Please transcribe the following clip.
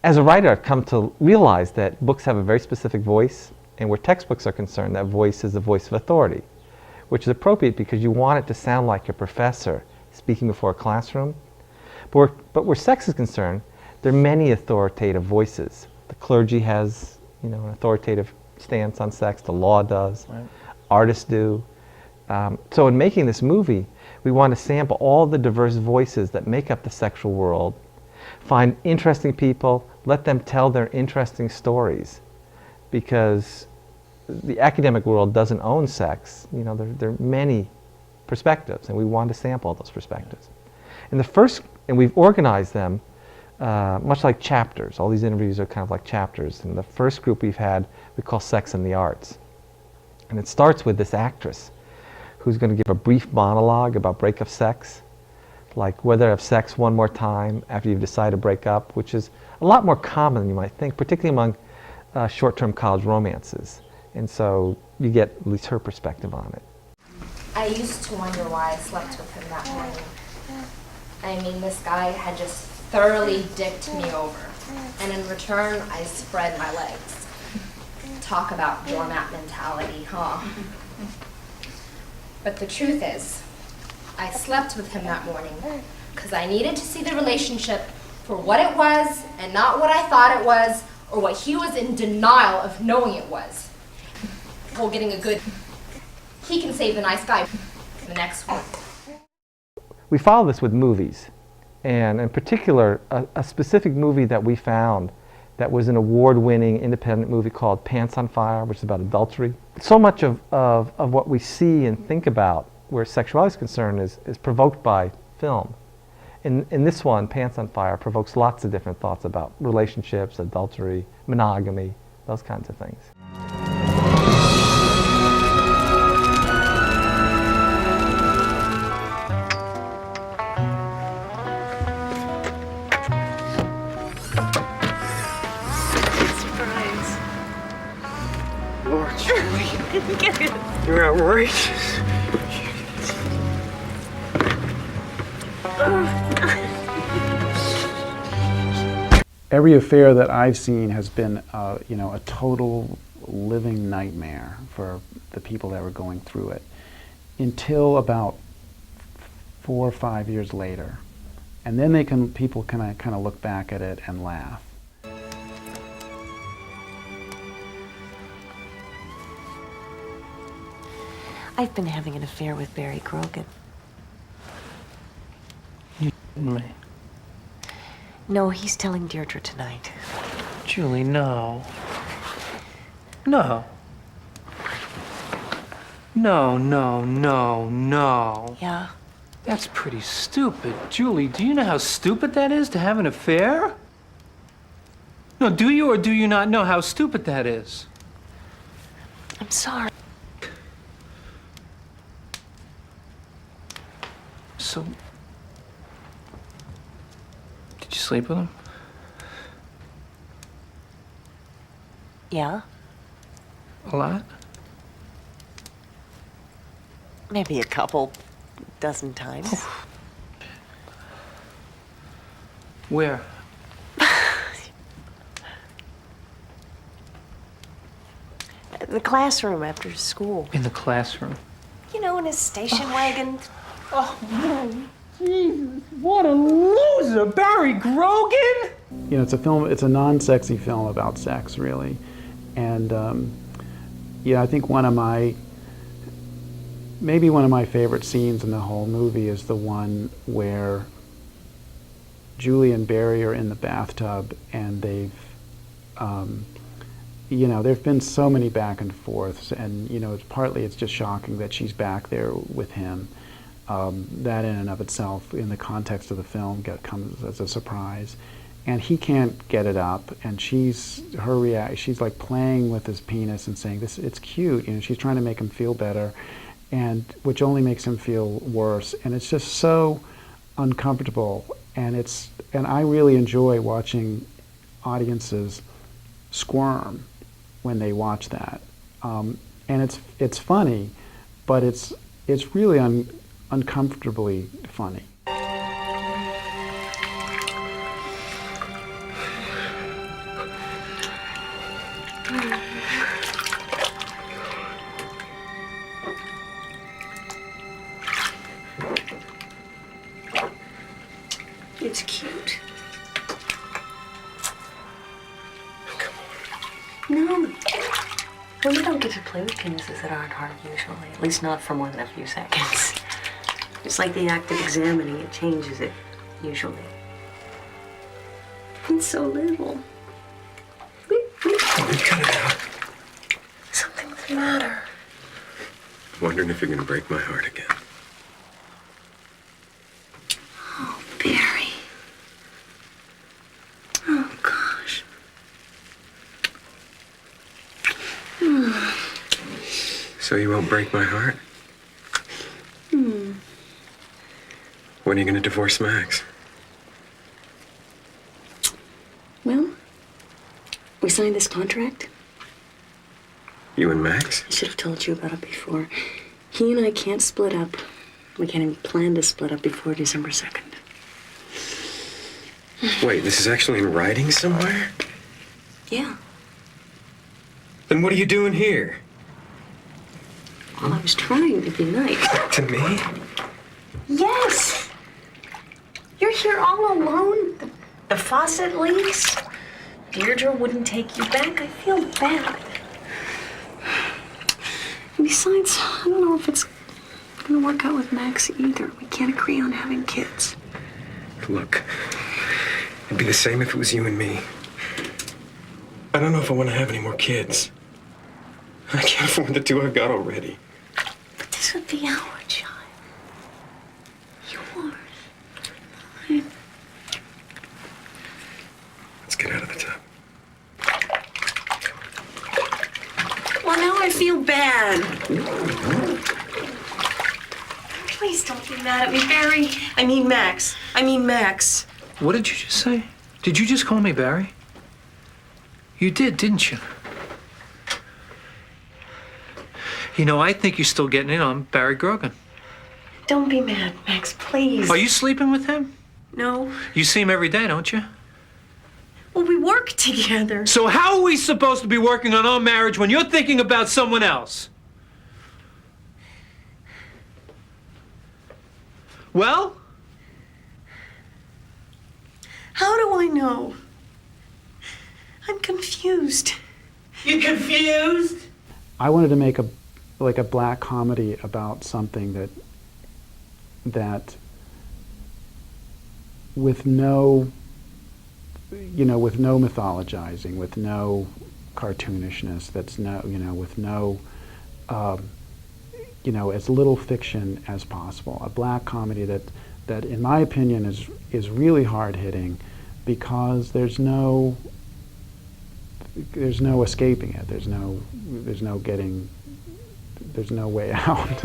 As a writer, I've come to realize that books have a very specific voice, and where textbooks are concerned, that voice is the voice of authority, which is appropriate because you want it to sound like a professor speaking before a classroom. But where sex is concerned, there are many authoritative voices. The clergy has, an authoritative stance on sex. The law does. Right. Artists do. So in making this movie, we want to sample all the diverse voices that make up the sexual world, find interesting people, let them tell their interesting stories, because the academic world doesn't own sex. There are many perspectives, and we want to sample those perspectives. And we've organized them much like chapters. All these interviews are kind of like chapters. And the first group we call Sex and the Arts. And it starts with this actress who's going to give a brief monologue about breakup sex, like whether to have sex one more time after you've decided to break up, which is a lot more common than you might think, particularly among short-term college romances. And so you get at least her perspective on it. I used to wonder why I slept with him that morning. I mean, this guy had just thoroughly dicked me over, and in return, I spread my legs. Talk about doormat mentality, huh? But the truth is, I slept with him that morning because I needed to see the relationship for what it was and not what I thought it was or what he was in denial of knowing it was. Well, getting a good, he can save the nice guy the next one. We follow this with movies, and in particular, a specific movie that we found that was an award-winning independent movie called Pants on Fire, which is about adultery. So much of what we see and think about where sexuality is concerned is provoked by film. In this one, Pants on Fire provokes lots of different thoughts about relationships, adultery, monogamy, those kinds of things. Surprise. Lord, Julie, Get it. you're outrageous. Every affair that I've seen has been, a total living nightmare for the people that were going through it, until about 4 or 5 years later, and then people can kind of look back at it and laugh. I've been having an affair with Barry Grogan. You me. No, he's telling Deirdre tonight. Julie, no. No. No, no, no, no. Yeah? That's pretty stupid. Julie, do you know how stupid that is to have an affair? No, do you or do you not know how stupid that is? I'm sorry. So, did you sleep with him? Yeah? A lot? Maybe a couple dozen times. Where? The classroom after school. In the classroom. You know, in his station wagon. Oh, no. Jesus, what a loser! Barry Grogan? it's a film. It's a non-sexy film about sex, really, and I think maybe one of my favorite scenes in the whole movie is the one where Julie and Barry are in the bathtub, and they've, there've been so many back and forths, and partly it's just shocking that she's back there with him. That in and of itself, in the context of the film, comes as a surprise. And he can't get it up, and she's like playing with his penis and saying, it's cute. She's trying to make him feel better, and which only makes him feel worse. And it's just so uncomfortable. And I really enjoy watching audiences squirm when they watch that. And it's funny, but it's really uncomfortably funny. It's cute. Come No. Well, you don't get to play with penises that aren't hard usually, at least not for more than a few seconds. It's like the act of examining it changes it, usually. It's so little. on. Cut it out. Something's the matter. I'm wondering if you're gonna break my heart again. Oh, Barry. Oh, gosh. So you won't break my heart? When are you gonna divorce Max? Well, we signed this contract. You and Max? I should have told you about it before. He and I can't split up. We can't even plan to split up before December 2nd. Wait, this is actually in writing somewhere? Yeah. Then what are you doing here? Well, I was trying to be nice. To me? Yes! You're here all alone. The faucet leaks. Deirdre wouldn't take you back. I feel bad. Besides, I don't know if it's gonna work out with Max either. We can't agree on having kids. Look, it'd be the same if it was you and me. I don't know if I want to have any more kids. I can't afford the two I've got already. But this would be our child. Yours. Mine. Let's get out of the tub. Well, now I feel bad. Please don't be mad at me, Barry. I mean Max. Max. What did you just say? Did you just call me Barry? You did, didn't you? You know, I think you're still getting in on Barry Grogan. Don't be mad, Max, please. Are you sleeping with him? No. You see him every day, don't you? Well, we work together. So how are we supposed to be working on our marriage when you're thinking about someone else? Well? How do I know? I'm confused. You confused? I wanted to make a black comedy about something that with no mythologizing, with no cartoonishness, with no as little fiction as possible. A black comedy that in my opinion is really hard hitting because there's no escaping it. There's no way out.